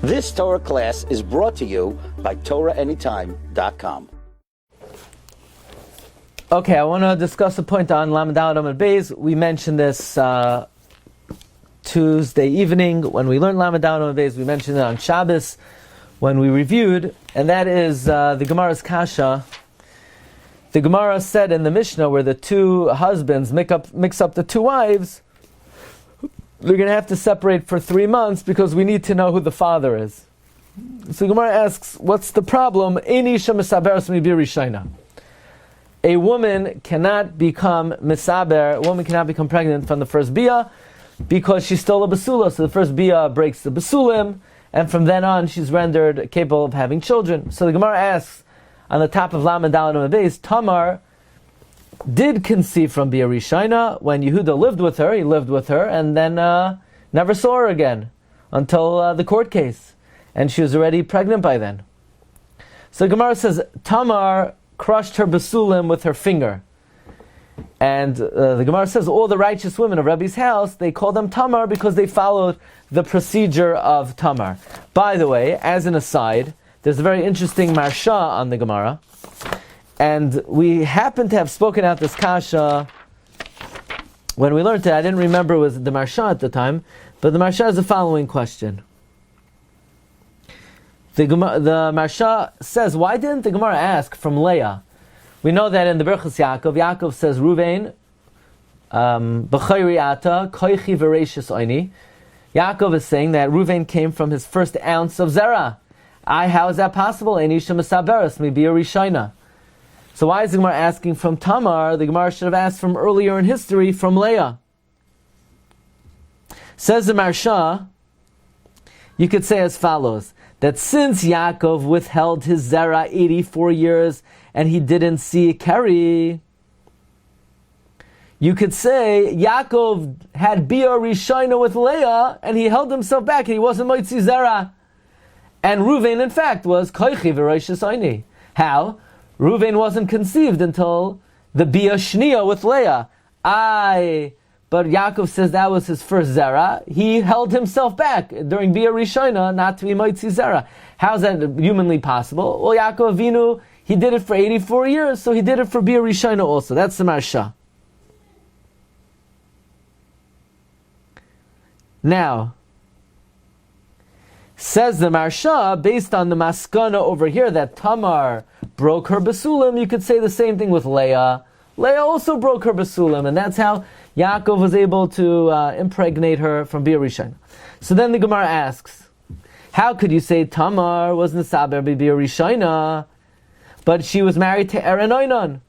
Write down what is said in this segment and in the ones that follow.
This Torah class is brought to you by TorahAnytime.com. Okay, I want to discuss a point on Lamed Aleph Amud Beis. We mentioned this Tuesday evening when we learned Lamed Aleph Amud Beis. We mentioned it on Shabbos when we reviewed, and that is the Gemara's Kasha. The Gemara said in the Mishnah where the two husbands mix up the two wives, they're going to have to separate for 3 months because we need to know who the father is. So the Gemara asks, what's the problem? A woman cannot become misaber, a woman cannot become pregnant from the first bia because she's still a basula. So the first bia breaks the basulim, and from then on she's rendered capable of having children. So the Gemara asks, on the top of Lamed Aleph Amud Beis, Tamar did conceive from Bia Rishayna when Yehuda lived with her. He lived with her and then never saw her again until the court case, and she was already pregnant by then. So Gemara says Tamar crushed her basulim with her finger, and the Gemara says all the righteous women of Rebbe's house, they call them Tamar because they followed the procedure of Tamar. By the way, as an aside, there's a very interesting Marsha on the Gemara, and we happen to have spoken out this kasha when we learned it. I didn't remember it was the Marsha at the time, but the Marsha is the following question. The Marsha says, why didn't the Gemara ask from Leah? We know that in the Berachos Yaakov says, Ruvain, B'chayri ata, koichi v'reishis oini. Yaakov is saying that Ruvain came from his first ounce of zera. How is that possible? So why is the Gemara asking from Tamar? The Gemara should have asked from earlier in history, from Leah. Says the Marsha, you could say as follows, that since Yaakov withheld his zera 84 years and he didn't see Keri, you could say Yaakov had Bia Rishayna with Leah and he held himself back and he wasn't Moitzi zera. And Ruvain, in fact, was koichi v'roishis oini. How? Ruvain wasn't conceived until the Bia Shnia with Leah. But Yaakov says that was his first zera. He held himself back during Bia Rishona not to be Moitzi zera. How is that humanly possible? Well, Yaakov Avinu, he did it for 84 years, so he did it for Bia Rishona also. That's the Marsha. Now, says the Marsha, based on the maskana over here that Tamar broke her basulim, you could say the same thing with Leah. Leah also broke her basulim, and that's how Yaakov was able to impregnate her from Bia Rishayna. So then the Gemara asks, how could you say Tamar was Nisaber Bia Rishayna, but she was married to Er and Onan?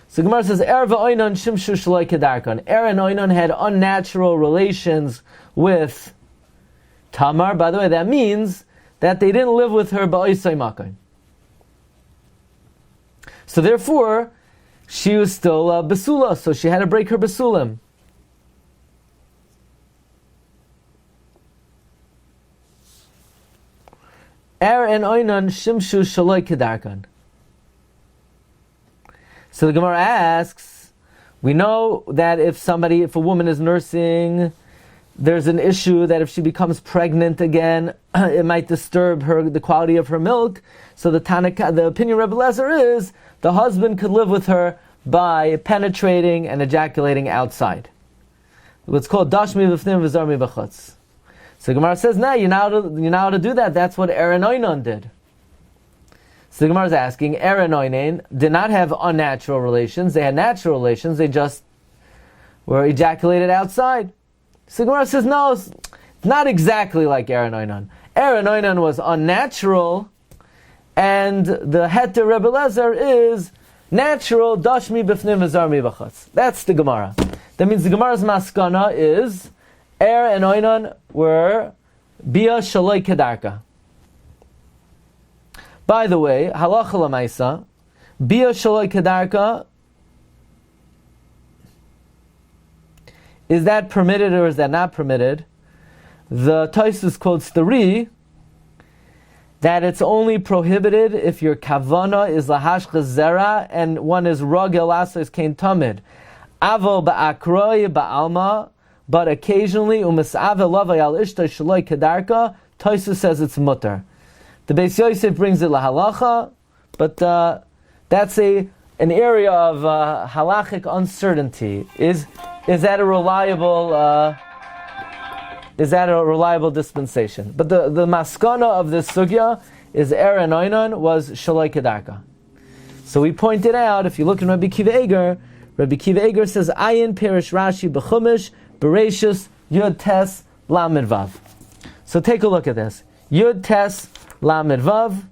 So Gemara says, Er v'Onan shimshu shaloi kedarkan. Er and Onan had unnatural relations with Tamar. By the way, that means that they didn't live with her ba'isay makay. So therefore, she was still basula, so she had to break her basulim. Er and Onan shimshu shaloi kedarkan. So the Gemara asks, we know that if a woman is nursing, there's an issue that if she becomes pregnant again, it might disturb the quality of her milk. So the opinion of Rabbi Glatstein is the husband could live with her by penetrating and ejaculating outside. What's called dashmi v'fnim v'zarmi b'chutz. So the Gemara says, you're not allowed to do that. That's what Er and Onan did. So the Gemara is asking, Er and Onan did not have unnatural relations. They had natural relations. They just were ejaculated outside. So the Gemara says, no, it's not exactly like Er and Onan. Er and Onan was unnatural, and the heter Rebbe Lezer is natural, dashmi b'fnim v'zarmi b'chutz. That's the Gemara. That means the Gemara's maskana is Er and Onan were bia shaloi kedarka. By the way, halacha l'maisa, bia shaloi kedarka, is that permitted or is that not permitted? The Tosfos quotes the Ri that it's only prohibited if your kavana is lahashcha zera and one is ragel asos kain tamid. Avo ba'akroi ba'alma, but occasionally umisave lavay al ishta shaloi kedarka Tosfos says it's mutter. The Beis Yosef brings it lahalacha, but that's an area of halachic uncertainty. Is that a reliable dispensation? But the maskana of this sugya is and Onan was shaloi kedarka. So we pointed out, if you look in Rabbi Kiva Eger says Iyun perish Rashi b'chumash bereishis yud tes lamed vav. So take a look at this. Yud tes lamed vav.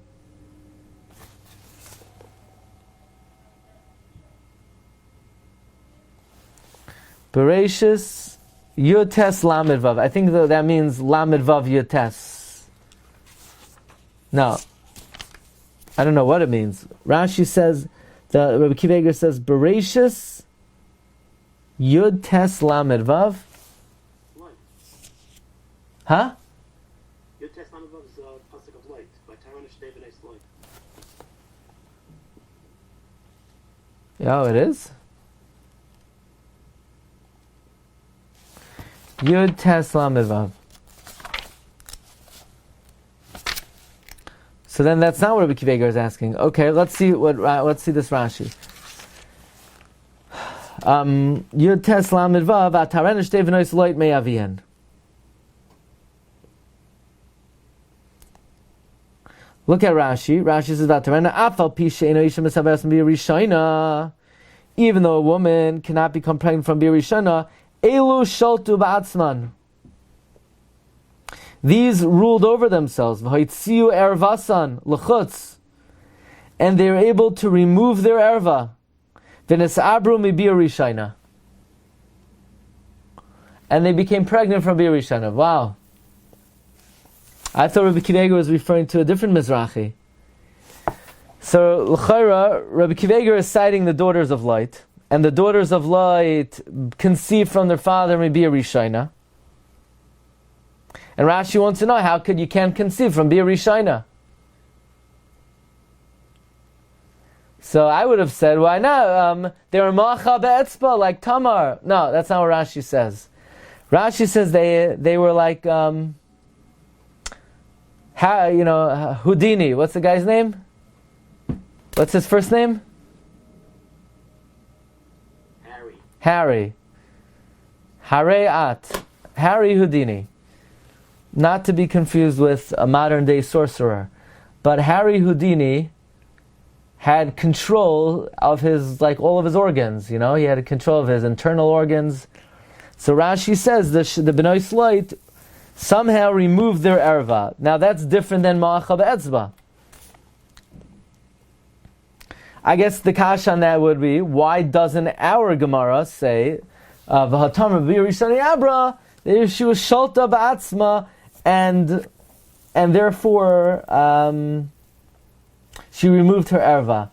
Bereishis yud tes lamed vav. I think that means lamed vav yud tes. No, I don't know what it means. Rashi says, Rabbi Kiva Eger says, Bereishis Yud Tes Lamed Vav. Light. Huh? Yud Tes Lamed Vav is a pasuk of light by Tyranish David light. Yeah, it is. Yud Tes Lamed Vav. So then that's not what Rabbi Kiva Eger is asking. Okay, let's see this Rashi. Yud Tes Lamed Vav Atarenish Devinois Loit Me'avien. Look at Rashi. Rashi says Atarena Afal Pisha Eno Isha Mesaveres B'Yirishayna. Even though a woman cannot become pregnant from B'Yirishayna, Elu Sholtu Ba'atzman. These ruled over themselves, v'hoitziu ervasan l'chutz, and they were able to remove their erva. V'nesabru mibir rishayna, and they became pregnant from bir rishayna. Wow! I thought Rabbi Kiva Eger was referring to a different Mizrahi. So l'chayra, Rabbi Kiva Eger is citing the daughters of light, and the daughters of light conceived from their father mibir rishayna. And Rashi wants to know how you can't conceive from Bir Rishayna. So I would have said, why not? They were Macha Be'etzba, like Tamar. No, that's not what Rashi says. Rashi says they were like, Houdini. What's the guy's name? What's his first name? Harry. Harry Houdini. Not to be confused with a modern day sorcerer. But Harry Houdini had control of his, all of his organs, he had control of his internal organs. So Rashi says the Bnei Slight somehow removed their erva. Now that's different than Ma'acha Be'etzba. I guess the kash on that would be, why doesn't our Gemara say, V'hatam B'Yirishani Abra, she was Sholta Ba'atzma, and therefore she removed her erva.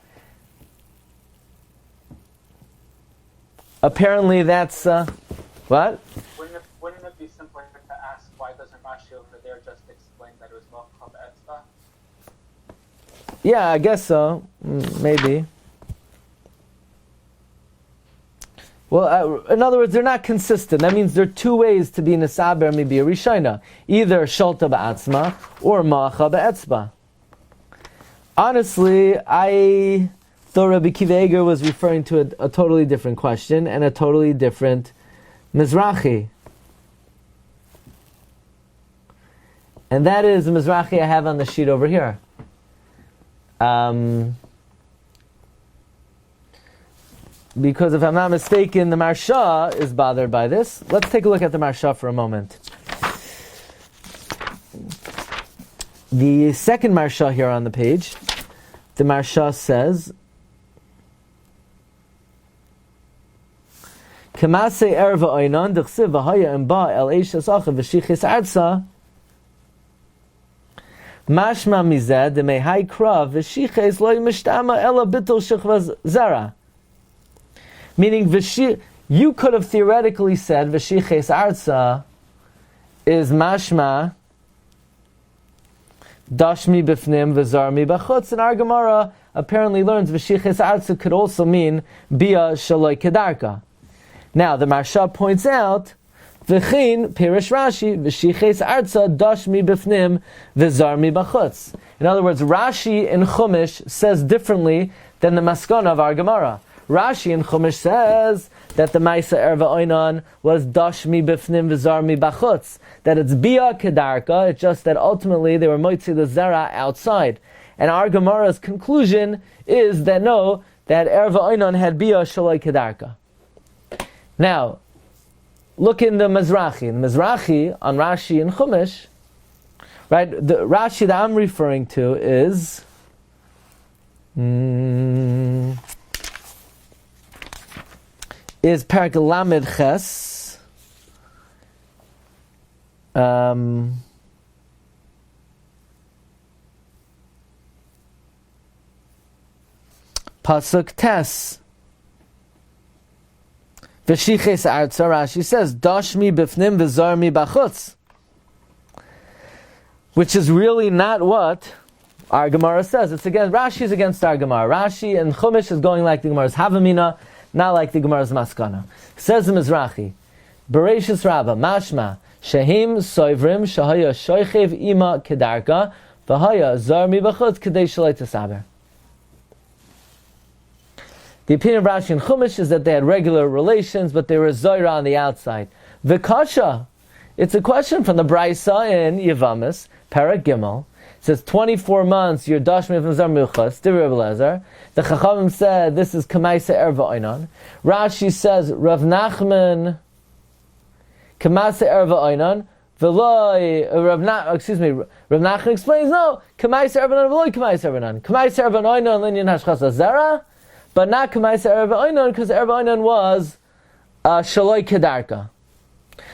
Apparently that's what? Wouldn't it be simpler to ask why doesn't Rashi over there just explain that it was Mochav Etzba? Yeah, I guess so. Maybe. Well, in other words, they're not consistent. That means there are two ways to be Nesaber maybe a Rishayna. Either Sholta Ba'atzma or Ma'acha Be'etzba. Honestly, I thought Rabbi Kiva Eger was referring to a totally different question and a totally different Mizrahi. And that is the Mizrahi I have on the sheet over here. Because if I'm not mistaken, the Marsha is bothered by this. Let's take a look at the Marsha for a moment. The second Marsha here on the page, the Marsha says, K'masei erva oinan d'chsiv v'haya imba el eishes achav v'shichis arza mashma mizeh d'mehai krav v'shiches lo ymishtama ela bittul shechva zara. Meaning, you could have theoretically said v'shiches arza is mashma dashmi b'fnim v'zarmi b'chutz, and our Gemara apparently learns v'shiches arza could also mean bia shaloi kedarka. Now, the Marsha points out, V'chein pirish Rashi v'shiches arza dash mi b'fnim v'zar mi b'chutz. In other words, Rashi in Chumash says differently than the maskana of our Gemara. Rashi in Chumash says that the Maisa Erva Onan was dash mi b'fnim v'zar mi b'chutz. That it's bia kedarka, it's just that ultimately they were moitzi the zera outside. And our Gemara's conclusion is that no, that Erva Onan had bia shaloi kedarka. Now, look in the Mizrahi. In the Mizrahi, on Rashi and Chumash, right, the Rashi that I'm referring to is Perek Lamed Ches, Pasuk Tes. V'shiches arza, Rashi says, dash mi b'fnim v'zar mi b'chutz. Which is really not what our Gemara says. It's against, Rashi is against our Gemara. Rashi and Chumash is going like the Gemara's Havamina, not like the Gemara's Maskana. Says the Mizrahi, Bereshis Rabbah, Mashma, Shehim Soivrim, Shahaya Shoichev Ima Kedarka, V'haya Zar mi b'chutz Kedei Shalei Tesaber. The opinion of Rashi and Chumash is that they had regular relations, but they were Zoira on the outside. V'kasha, it's a question from the Braisa in Yevamos, Parak Gimel. It says 24 months, you're Dashmi from Zar Milchas, Rabbi Glatstein. The Chachamim said this is Kamaisa Erva Onan. Rashi says Rav Nachman Kamaisa Erva Onan. Rav Nachman explains no, Kamaisa Erva Onan, V'loi Kamaisa Erva Onan. Kamaisa Erva Onan, Linyan Hashchasa Zara. But not Kamaisa Erva Onan, because Erva Onan was Shaloi Kedarka.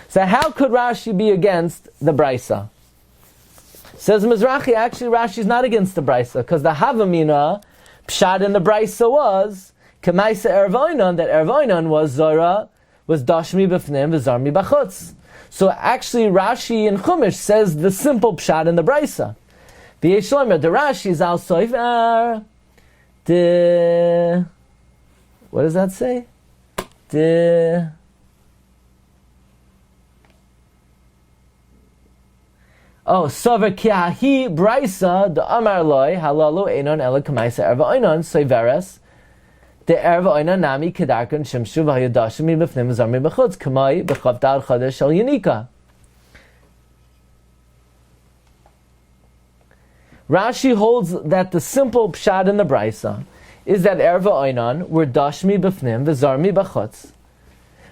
So how could Rashi be against the Braisa? Says Mizrahi, actually Rashi's not against the Braisa, because the Havamina, Pshat in the Braisa was, Kamaisa Erva Onan, that Erva Onan was Zora, was Dashmi B'fnim, V'zarmi B'chutz. So actually Rashi in Chumash says the simple Pshat in the Braisa. V'yesh lomer, the Rashi is al soifer, what does that say? Sover kiahi braisa the amar loy halalu einon ela kamaisa erva oinon soiveres the erva oinon nami kedarkan shimshu v'hayadashim b'fnim zarmi b'chutz kamai b'chavdal chadesh shel yanika. Rashi holds that the simple pshat in the Braisa is that Erva Oinan were Dashmi B'fnim V'zarmi B'chutz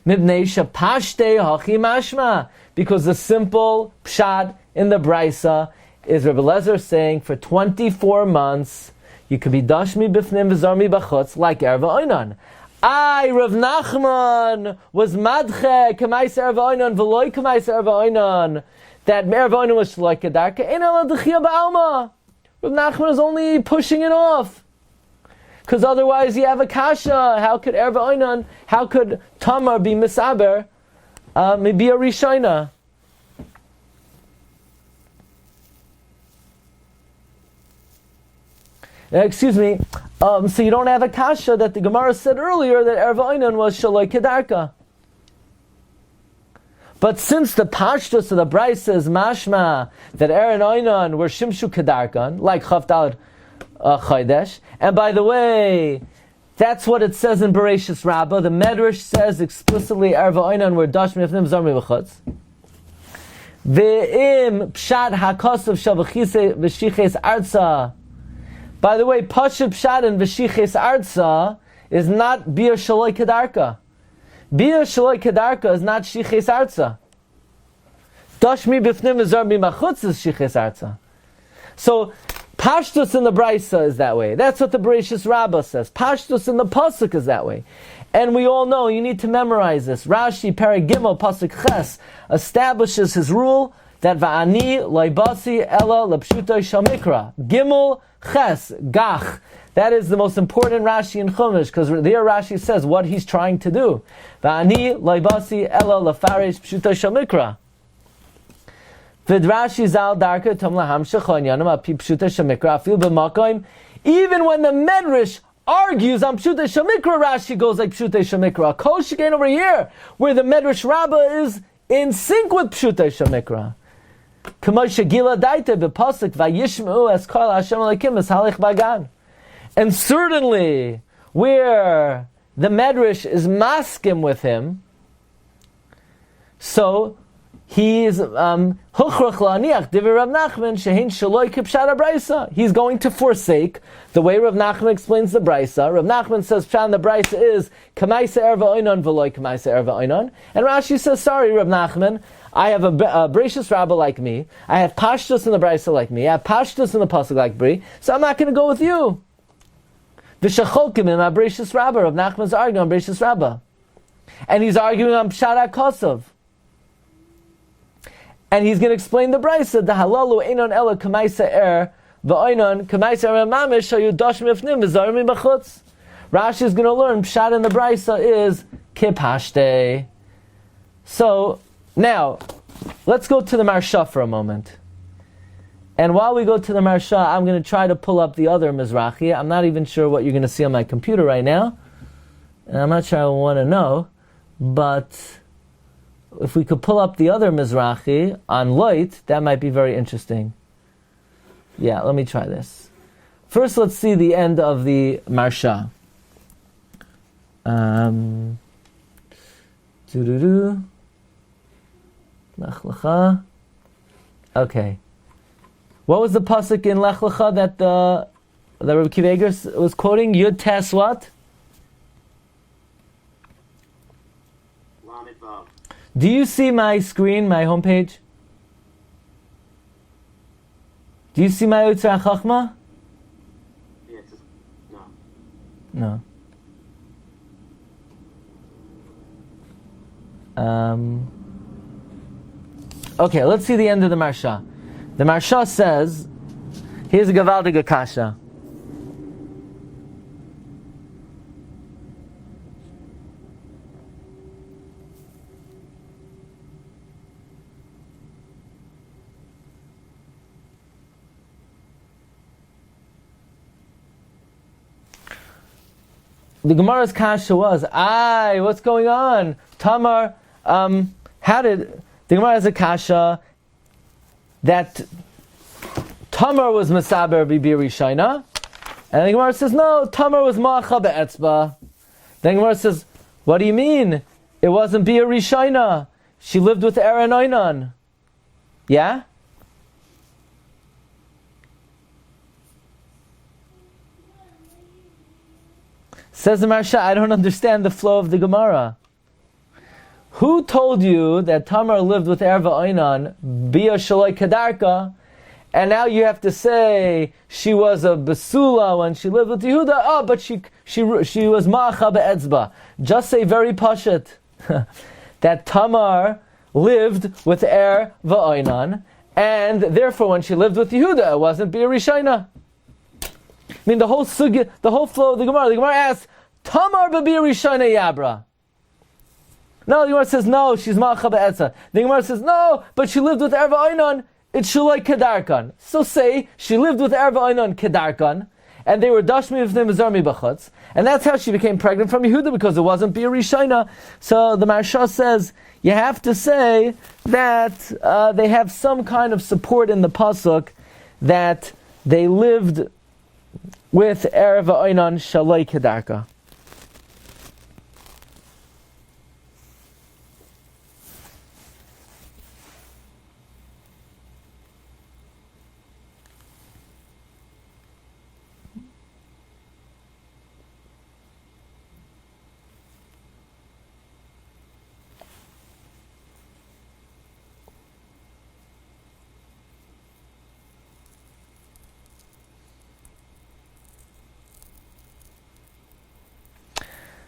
Mibnei Shapashtei Hachi Mashma, because the simple pshat in the Braisa is Rabbi Lezer saying for 24 months you could be Dashmi B'fnim V'zarmi B'chutz like Erva Oinan. Rav Nachman was Madche K'mais Erva Oinan V'loi K'mais Erva Oinan, that Erva Oinan was Shloi Kedarka Ein Ala D'chia Ba'alma. Rav Nachman is only pushing it off, because otherwise you have a kasha. How could Erva Oinan, how could Tamar be misaber, maybe a Rishona? Excuse me. So you don't have a kasha that the Gemara said earlier that Erva Oinan was Shaloi Kedarka. But since the pashtus of the Braisa is mashma that Aaron Oinan were Shimshu Kedarkan, like Chavdal Chaydesh, and by the way, that's what it says in Bereshis Rabbah. The Medrash says explicitly Erva Oinan were Dashmi B'fnim Zarmi B'chutz. Ve'im Pshat HaKosav Shel V'shiches Arza. By the way, Pashat Pshat and V'shiches Arza is not Bia Shaloi Kedarka. Bia Shaloi Kedarka is not Shiches Arza. Dashmi B'fnim Zarmi B'chutz is Shiches Arza. So Pashtus in the Braisa is that way. That's what the Bereshis Rabbah says. Pashtus in the Pasuk is that way. And we all know, you need to memorize this. Rashi, Perek Gimel, Pasuk Ches, establishes his rule that Va'ani loibasi ela lepshuto shamikra. Gimel Ches, Gach. That is the most important Rashi in Chumash, because there Rashi says what he's trying to do. Va'ani loibasi ela lefarish pshuto shamikra. Vidrashi zal darka tom lahamsha chonyanam api pshuta shamikra afil b'makoim. Even when the Medrash argues on pshuta shamikra, Rashi goes like pshuta shamikra. Kol shekain over here, where the Medrash Rabbah is in sync with Pshutei Shamikra. K'moshe Gila Daite b'Pasuk Vayishmeu es Kol Hashem Elokim es Halich Bagan. And certainly, where the Medrash is maskim with him, so he's Huchrach la'aniach divrei Rav Nachman shehin shaloi kipshat habraysa. He's going to forsake the way Rav Nachman explains the braysa. Rav Nachman says pshat in the braysa is kamaisa erva oinon v'loi kamaisa erva oinon, and Rashi says, sorry Rav Nachman, I have a Brachos Rabbah like me, I have Pashtus in the braysa like me, I have Pashtus in the pasuk like Bri, so I'm not going to go with you. V'shacholkim in my Brachos Rabbah. Rav Nachman's arguing on Brachos Rabbah, and he's arguing on pshat HaKosov. And he's going to explain the braysa. The halalu einon ela kamaisa er va'oinon kamaisa er mamish shayudash mifnim v'zarmi b'chutz. Rashi is going to learn pshat in the braysa is kipashte. So now let's go to the Marsha for a moment. And while we go to the Marsha, I'm going to try to pull up the other Mizrahi. I'm not even sure what you're going to see on my computer right now, and I'm not sure I want to know, but if we could pull up the other Mizrahi on light, that might be very interesting. Yeah, let me try this. First, let's see the end of the Marsha. Lech Lecha. Okay. What was the pasuk in Lech Lecha that Rabbi Akiva Eiger was quoting? Yud Tes what? Lamed Vav. Do you see my screen, my homepage? Do you see my Yotzer HaChachma? Yeah, it's just, no. No. Okay, let's see the end of the Marsha. The Marsha says, here's a Gavaldige Kasha. The Gemara's kasha was, what's going on? Tamar, how did... The Gemara has a kasha that Tamar was Mesaber Bibi Rishayna, and the Gemara says, no, Tamar was Ma'acha Be'etzba. Then the Gemara says, what do you mean? It wasn't Bibi Rishayna. She lived with Aaron Onan. Yeah? Says the Marsha, I don't understand the flow of the Gemara. Who told you that Tamar lived with Erva Onan, Bia Shaloi Kedarka, and now you have to say she was a Besula when she lived with Yehuda? Oh, but she was Ma'acha Be'etzba. Just say very pashut that Tamar lived with Erva Onan, and therefore when she lived with Yehuda, it wasn't Bia Rishayna. I mean, the whole Sugya, the whole flow of the Gemara asks, Tamar B'Bia Rishayna Yabra. No, the Gemara says, no, she's Ma'acha Be'etzah. The Gemara says, no, but she lived with Erva Onan, it's Shaloi Kedarkan. So say, she lived with Erva Onan Kedarkan, and they were Dashmi V'nim Zarmi B'chutz, and that's how she became pregnant from Yehuda, because it wasn't Bia Rishayna. So the Marsha says, you have to say that they have some kind of support in the Pasuk, that they lived with Erva Onan Shaloi Kedarka.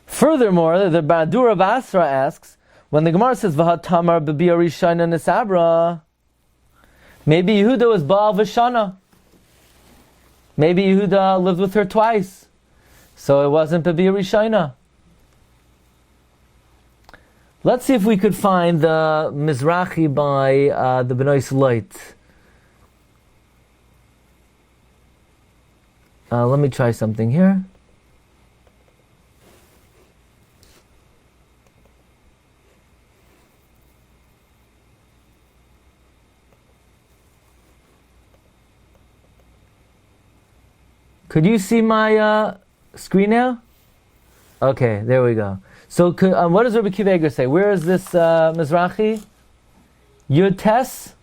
Furthermore, the Badura Basra asks, when the Gemara says Vahat Tamar B'Bia Rishayna Nisabra, maybe Yehuda was Baal V'Shana. Maybe Yehuda lived with her twice, so it wasn't B'Bia Rishayna. Let's see if we could find the Mizrahi by the Benois Light. Let me try something here. Could you see my screen now? Okay, there we go. So, what does Rabbi Akiva Eiger say? Where is this Mizrachi? Yud Tes?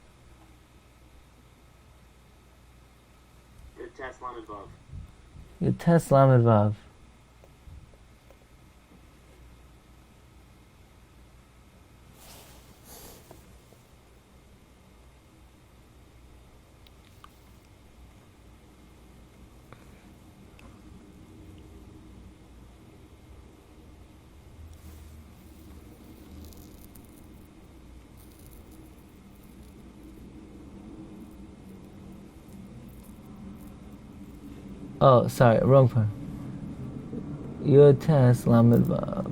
Yud Tes Lamed Vav. Yud Tes Lamed Vav. Oh, sorry, wrong part. Yud Tes Lamed Vav.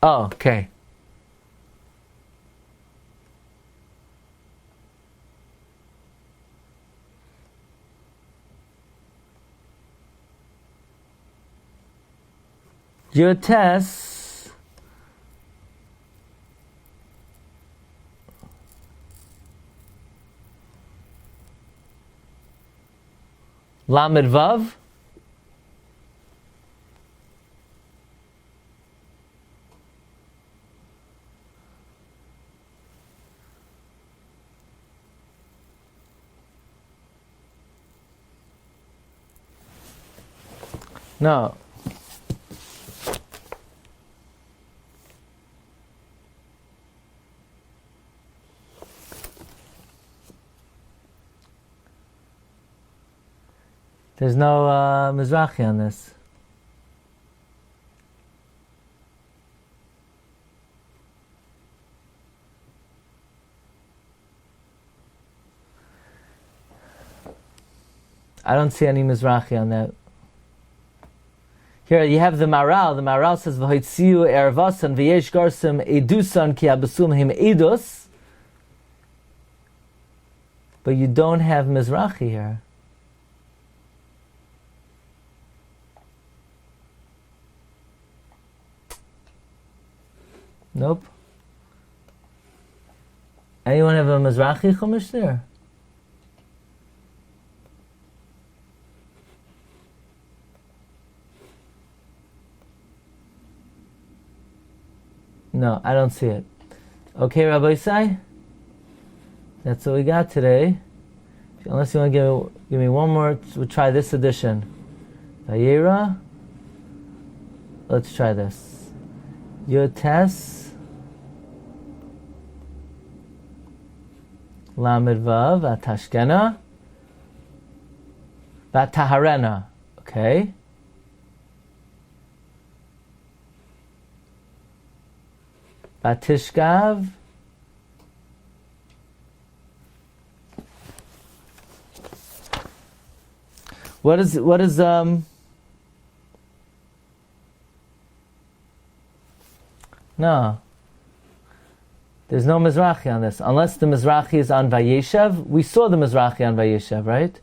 Oh, okay. Your test Lamed Vav. No. There's no Mizrachi on this. I don't see any Mizrachi on that. Here you have the Maral. The Maral says, "V'hoitziu ervasan v'yesh garsim edusan ki abasum him edus," but you don't have Mizrachi here. Nope. Anyone have a Mizrachi Chumash there? No, I don't see it. Okay, Rabbi Isai? That's what we got today. Unless you want to give me one more, we'll try this edition. Vayera. Let's try this. Yud Tes Lamed Vav Atashkena Vataharena. Okay. Batishkav. What is No. There's no Mizrachi on this. Unless the Mizrachi is on Vayeshev. We saw the Mizrachi on Vayeshev, right?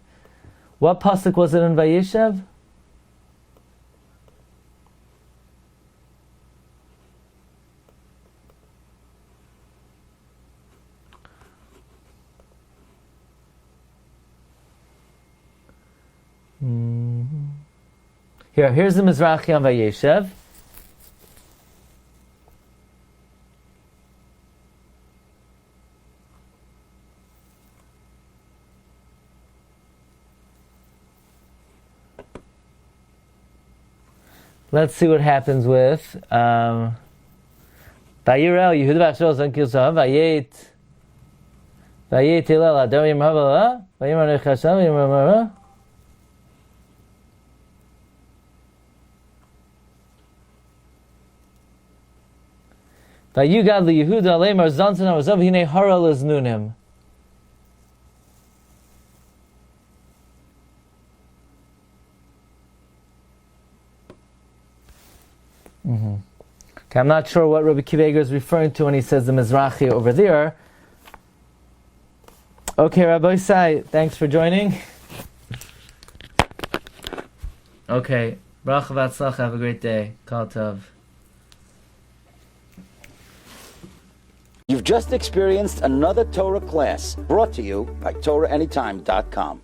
What pasuk was it in Vayeshev? Here's the Mizrachi on Vayeshev. Let's see what happens with Vayirel Yehuda Vashel Zankil Zav Vayet Hillel Adam Yimhavala Vayimar Nechashav Yimamara. Vayugad li Yehuda lemar zantan azav hine hara leznunim. Okay, I'm not sure what Rabbi Kiva is referring to when he says the Mizrahi over there. Okay, Rabbi Isai, thanks for joining. Okay, bracha v'atzlacha, have a great day. Kol tov. You've just experienced another Torah class brought to you by TorahAnytime.com.